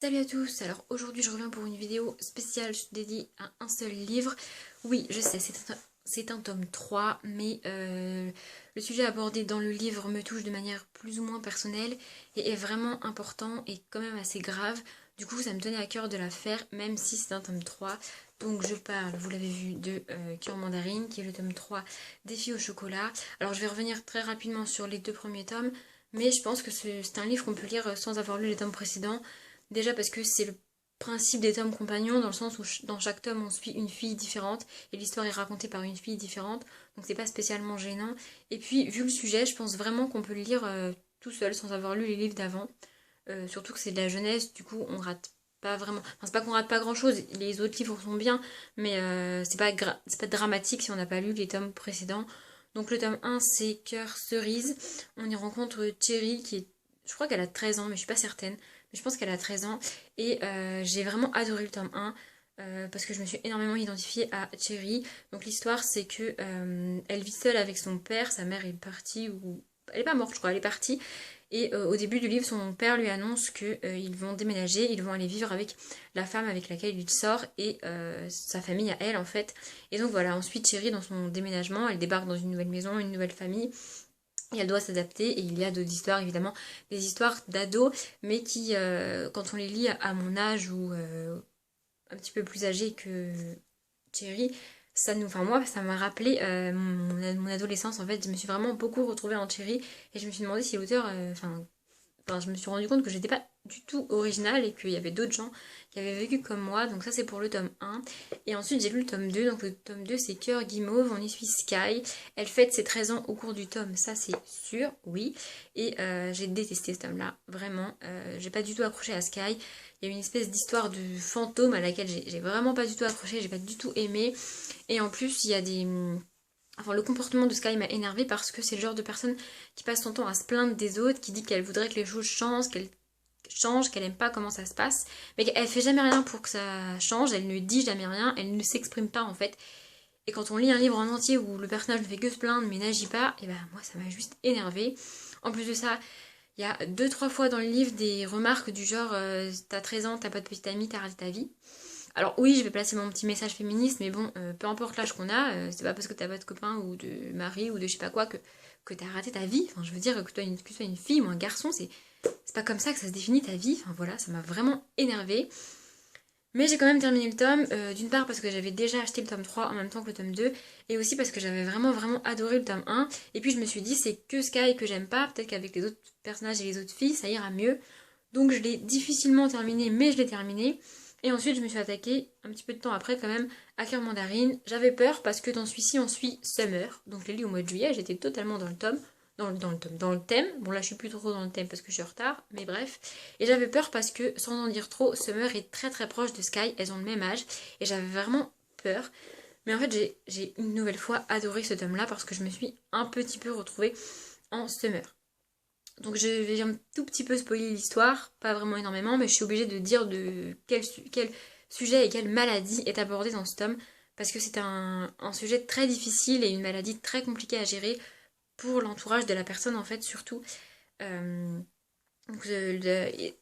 Salut à tous, alors aujourd'hui je reviens pour une vidéo spéciale dédiée à un seul livre. Oui, je sais, c'est un tome 3, mais le sujet abordé dans le livre me touche de manière plus ou moins personnelle et est vraiment important et quand même assez grave. Du coup, ça me tenait à cœur de la faire, même si c'est un tome 3. Donc je parle, vous l'avez vu, de Cure Mandarine, qui est le tome 3 des filles au chocolat. Alors je vais revenir très rapidement sur les deux premiers tomes, mais je pense que c'est un livre qu'on peut lire sans avoir lu les tomes précédents. Déjà parce que c'est le principe des tomes compagnons, dans le sens où dans chaque tome on suit une fille différente et l'histoire est racontée par une fille différente, donc c'est pas spécialement gênant. Et puis vu le sujet, je pense vraiment qu'on peut le lire tout seul sans avoir lu les livres d'avant. Surtout que c'est de la jeunesse, du coup on rate pas vraiment. Enfin, c'est pas qu'on rate pas grand chose, les autres livres sont bien, mais c'est pas dramatique si on n'a pas lu les tomes précédents. Donc le tome 1 c'est Cœur Cerise. On y rencontre Cherry qui est. Je crois qu'elle a 13 ans, mais je suis pas certaine. Mais je pense qu'elle a 13 ans. Et j'ai vraiment adoré le tome 1. Parce que je me suis énormément identifiée à Cherry. Donc l'histoire c'est que elle vit seule avec son père, sa mère est partie ou elle est pas morte je crois, elle est partie. Et au début du livre, son père lui annonce qu'ils vont déménager, ils vont aller vivre avec la femme avec laquelle il sort et sa famille à elle en fait. Et donc voilà, ensuite Chérie dans son déménagement, elle débarque dans une nouvelle maison, une nouvelle famille. Et elle doit s'adapter et il y a d'autres histoires évidemment, des histoires d'ados, mais qui quand on les lit à mon âge ou un petit peu plus âgé que Thierry, enfin moi, ça m'a rappelé mon adolescence en fait. Je me suis vraiment beaucoup retrouvée en Thierry et je me suis demandé si l'auteur, je me suis rendu compte que j'étais pas du tout originale et qu'il y avait d'autres gens qui avaient vécu comme moi. Donc ça c'est pour le tome 1. Et ensuite j'ai lu le tome 2. Donc le tome 2 c'est Cœur Guimauve, on y suit Sky. Elle fête ses 13 ans au cours du tome, ça c'est sûr, oui. Et j'ai détesté ce tome-là, vraiment. J'ai pas du tout accroché à Sky. Il y a une espèce d'histoire de fantôme à laquelle j'ai vraiment pas du tout accroché, j'ai pas du tout aimé. Et en plus il y a des... Enfin, le comportement de Sky m'a énervé parce que c'est le genre de personne qui passe son temps à se plaindre des autres, qui dit qu'elle voudrait que les choses changent, qu'elle aime pas comment ça se passe, mais qu'elle fait jamais rien pour que ça change, elle ne dit jamais rien, elle ne s'exprime pas en fait. Et quand on lit un livre en entier où le personnage ne fait que se plaindre mais n'agit pas, et ben moi ça m'a juste énervé. En plus de ça, il y a deux trois fois dans le livre des remarques du genre t'as 13 ans, t'as pas de petite amie, t'as raté ta vie. Alors oui, je vais placer mon petit message féministe, mais bon, peu importe l'âge qu'on a, c'est pas parce que t'as pas de copain ou de mari ou de je sais pas quoi que t'as raté ta vie. Enfin, je veux dire que tu sois une fille ou un garçon, c'est pas comme ça que ça se définit ta vie. Enfin voilà, ça m'a vraiment énervée. Mais j'ai quand même terminé le tome, d'une part parce que j'avais déjà acheté le tome 3 en même temps que le tome 2, et aussi parce que j'avais vraiment adoré le tome 1, et puis je me suis dit c'est que Sky que j'aime pas, peut-être qu'avec les autres personnages et les autres filles ça ira mieux. Donc je l'ai difficilement terminé, mais je l'ai terminé. Et ensuite je me suis attaquée, un petit peu de temps après quand même, à Cœur Mandarine. J'avais peur parce que dans celui-ci on suit Summer, donc je l'ai lu au mois de juillet, j'étais totalement dans le tome, dans le thème. Bon là je suis plus trop dans le thème parce que je suis en retard, mais bref. Et j'avais peur parce que, sans en dire trop, Summer est très proche de Sky, elles ont le même âge, et j'avais vraiment peur. Mais en fait j'ai une nouvelle fois adoré ce tome là parce que je me suis un petit peu retrouvée en Summer. Donc je vais un tout petit peu spoiler l'histoire, pas vraiment énormément, mais je suis obligée de dire de quel sujet et quelle maladie est abordée dans ce tome, parce que c'est un sujet très difficile et une maladie très compliquée à gérer pour l'entourage de la personne en fait surtout. Euh,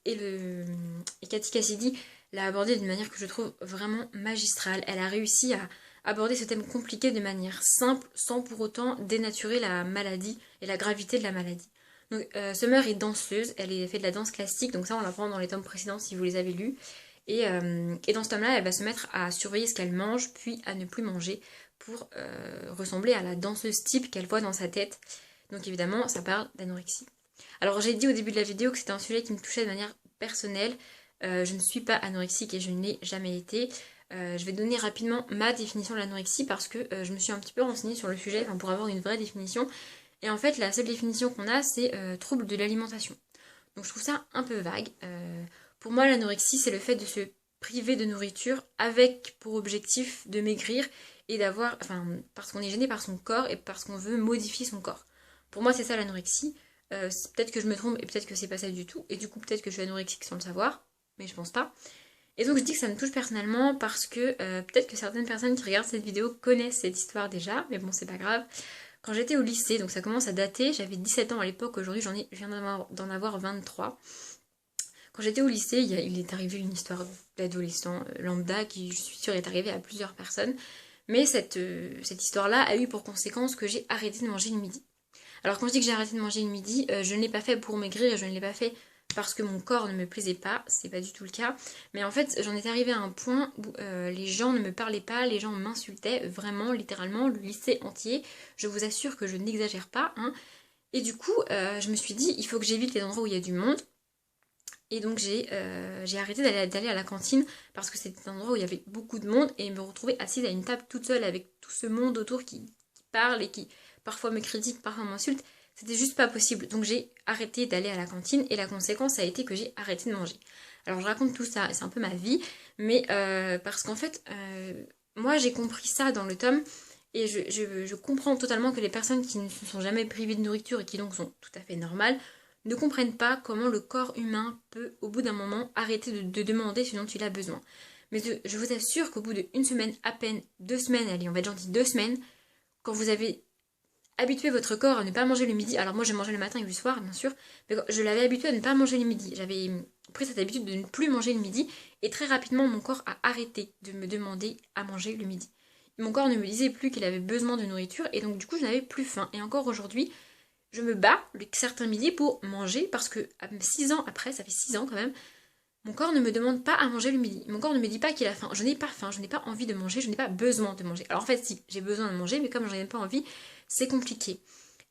et Cathy Cassidy l'a abordé d'une manière que je trouve vraiment magistrale. Elle a réussi à aborder ce thème compliqué de manière simple sans pour autant dénaturer la maladie et la gravité de la maladie. Donc Summer est danseuse, fait de la danse classique, donc ça on l'apprend dans les tomes précédents si vous les avez lus. Et dans ce tome-là, elle va se mettre à surveiller ce qu'elle mange, puis à ne plus manger pour ressembler à la danseuse type qu'elle voit dans sa tête. Donc évidemment, ça parle d'anorexie. Alors j'ai dit au début de la vidéo que c'était un sujet qui me touchait de manière personnelle. Je ne suis pas anorexique et je ne l'ai jamais été. Je vais donner rapidement ma définition de l'anorexie parce que je me suis un petit peu renseignée sur le sujet pour avoir une vraie définition. Et en fait, la seule définition qu'on a, c'est trouble de l'alimentation. Donc je trouve ça un peu vague. Pour moi, l'anorexie, c'est le fait de se priver de nourriture avec pour objectif de maigrir et parce qu'on est gêné par son corps et parce qu'on veut modifier son corps. Pour moi, c'est ça l'anorexie. Peut-être que je me trompe et peut-être que c'est pas ça du tout. Et du coup, peut-être que je suis anorexique sans le savoir, mais je pense pas. Et donc, je dis que ça me touche personnellement parce que peut-être que certaines personnes qui regardent cette vidéo connaissent cette histoire déjà, mais bon, c'est pas grave. Quand j'étais au lycée, donc ça commence à dater, j'avais 17 ans à l'époque, aujourd'hui je viens d'en avoir 23. Quand j'étais au lycée, il est arrivé une histoire d'adolescent lambda qui, je suis sûre, est arrivée à plusieurs personnes. Mais cette histoire-là a eu pour conséquence que j'ai arrêté de manger le midi. Alors quand je dis que j'ai arrêté de manger le midi, je ne l'ai pas fait pour maigrir, je ne l'ai pas fait parce que mon corps ne me plaisait pas, c'est pas du tout le cas. Mais en fait, j'en étais arrivée à un point où les gens ne me parlaient pas, les gens m'insultaient, vraiment, littéralement, le lycée entier. Je vous assure que je n'exagère pas, hein. Et du coup, je me suis dit, il faut que j'évite les endroits où il y a du monde. Et donc j'ai arrêté d'aller à la cantine parce que c'était un endroit où il y avait beaucoup de monde et me retrouver assise à une table toute seule avec tout ce monde autour qui parle et qui parfois me critique, parfois m'insulte. C'était juste pas possible. Donc j'ai arrêté d'aller à la cantine et la conséquence a été que j'ai arrêté de manger. Alors je raconte tout ça, c'est un peu ma vie, mais parce qu'en fait, moi j'ai compris ça dans le tome et je comprends totalement que les personnes qui ne se sont jamais privées de nourriture et qui donc sont tout à fait normales, ne comprennent pas comment le corps humain peut, au bout d'un moment, arrêter de demander ce dont il a besoin. Mais je vous assure qu'au bout d'une semaine, à peine 2 semaines, allez, on va être gentil, 2 semaines, quand vous avez habitué votre corps à ne pas manger le midi, alors moi je mangeais le matin et le soir, bien sûr, mais je l'avais habitué à ne pas manger le midi. J'avais pris cette habitude de ne plus manger le midi, et très rapidement, mon corps a arrêté de me demander à manger le midi. Mon corps ne me disait plus qu'il avait besoin de nourriture, et donc du coup, je n'avais plus faim. Et encore aujourd'hui, je me bats certains midis pour manger parce que 6 ans après, ça fait 6 ans quand même, mon corps ne me demande pas à manger le midi. Mon corps ne me dit pas qu'il a faim. Je n'ai pas faim, je n'ai pas envie de manger, je n'ai pas besoin de manger. Alors en fait, si, j'ai besoin de manger, mais comme j'en ai pas envie, c'est compliqué.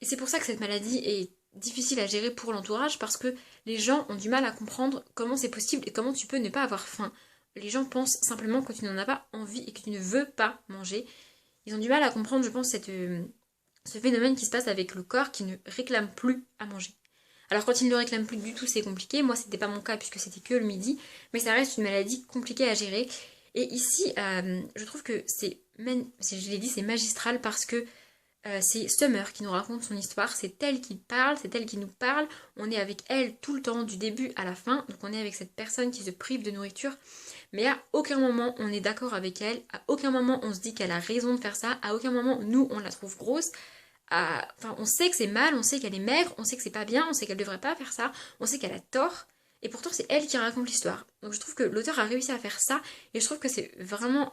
Et c'est pour ça que cette maladie est difficile à gérer pour l'entourage parce que les gens ont du mal à comprendre comment c'est possible et comment tu peux ne pas avoir faim. Les gens pensent simplement que tu n'en as pas envie et que tu ne veux pas manger. Ils ont du mal à comprendre, je pense, ce phénomène qui se passe avec le corps qui ne réclame plus à manger. Alors quand il ne le réclame plus du tout, c'est compliqué. Moi, c'était pas mon cas puisque c'était que le midi, mais ça reste une maladie compliquée à gérer. Et ici, je trouve que je l'ai dit, c'est magistral parce que c'est Summer qui nous raconte son histoire. C'est elle qui parle, c'est elle qui nous parle. On est avec elle tout le temps, du début à la fin. Donc on est avec cette personne qui se prive de nourriture. Mais à aucun moment on est d'accord avec elle. À aucun moment on se dit qu'elle a raison de faire ça. À aucun moment, nous, on la trouve grosse. Enfin, on sait que c'est mal, on sait qu'elle est maigre, on sait que c'est pas bien, on sait qu'elle devrait pas faire ça, on sait qu'elle a tort, et pourtant c'est elle qui raconte l'histoire. Donc je trouve que l'auteur a réussi à faire ça, et je trouve que c'est vraiment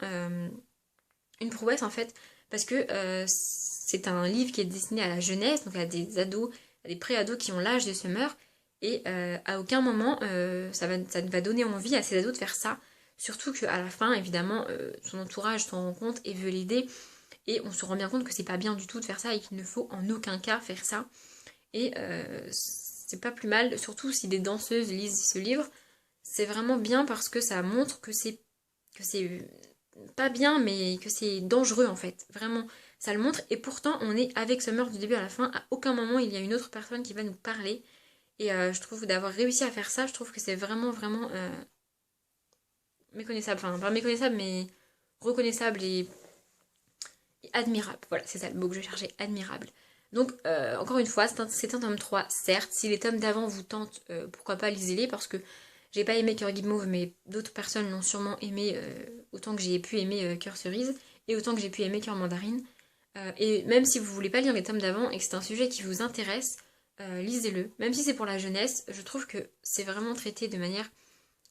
une prouesse en fait, parce que c'est un livre qui est destiné à la jeunesse, donc à des ados, à des pré-ados qui ont l'âge de Summer, et à aucun moment ça ne va donner envie à ces ados de faire ça, surtout qu'à la fin, évidemment, son entourage s'en rend compte et veut l'aider. Et on se rend bien compte que c'est pas bien du tout de faire ça et qu'il ne faut en aucun cas faire ça. Et c'est pas plus mal, surtout si des danseuses lisent ce livre. C'est vraiment bien parce que ça montre que c'est pas bien, mais que c'est dangereux en fait. Vraiment, ça le montre. Et pourtant, on est avec Summer du début à la fin. À aucun moment, il y a une autre personne qui va nous parler. Et je trouve d'avoir réussi à faire ça, je trouve que c'est vraiment, vraiment méconnaissable. Enfin, pas méconnaissable, mais reconnaissable et admirable. Voilà, c'est ça le mot que je cherchais, admirable. Donc, encore une fois, c'est un tome 3, certes. Si les tomes d'avant vous tentent, pourquoi pas, lisez-les, parce que j'ai pas aimé Cœur Guimauve, mais d'autres personnes l'ont sûrement aimé autant que j'ai pu aimer Cœur Cerise, et autant que j'ai pu aimer Cœur Mandarine. Et même si vous voulez pas lire les tomes d'avant et que c'est un sujet qui vous intéresse, lisez-le. Même si c'est pour la jeunesse, je trouve que c'est vraiment traité de manière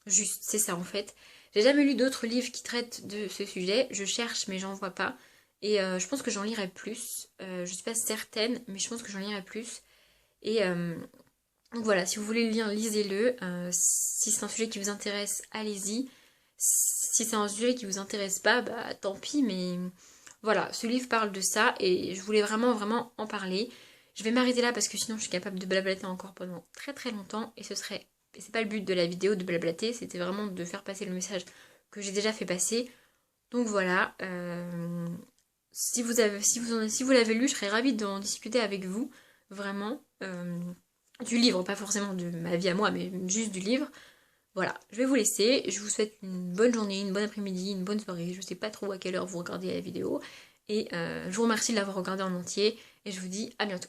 juste. C'est ça en fait. J'ai jamais lu d'autres livres qui traitent de ce sujet. Je cherche, mais j'en vois pas. Et je pense que j'en lirai plus. Je suis pas certaine, mais je pense que j'en lirai plus. Et donc voilà, si vous voulez le lire, lisez-le. Si c'est un sujet qui vous intéresse, allez-y. Si c'est un sujet qui vous intéresse pas, bah tant pis, mais voilà, ce livre parle de ça et je voulais vraiment, vraiment en parler. Je vais m'arrêter là parce que sinon je suis capable de blablater encore pendant très très longtemps et c'est pas le but de la vidéo de blablater, c'était vraiment de faire passer le message que j'ai déjà fait passer. Donc voilà, si vous l'avez lu, je serais ravie d'en discuter avec vous, vraiment, du livre, pas forcément de ma vie à moi, mais juste du livre. Voilà, je vais vous laisser, je vous souhaite une bonne journée, une bonne après-midi, une bonne soirée, je sais pas trop à quelle heure vous regardez la vidéo, et je vous remercie de l'avoir regardé en entier, et je vous dis à bientôt.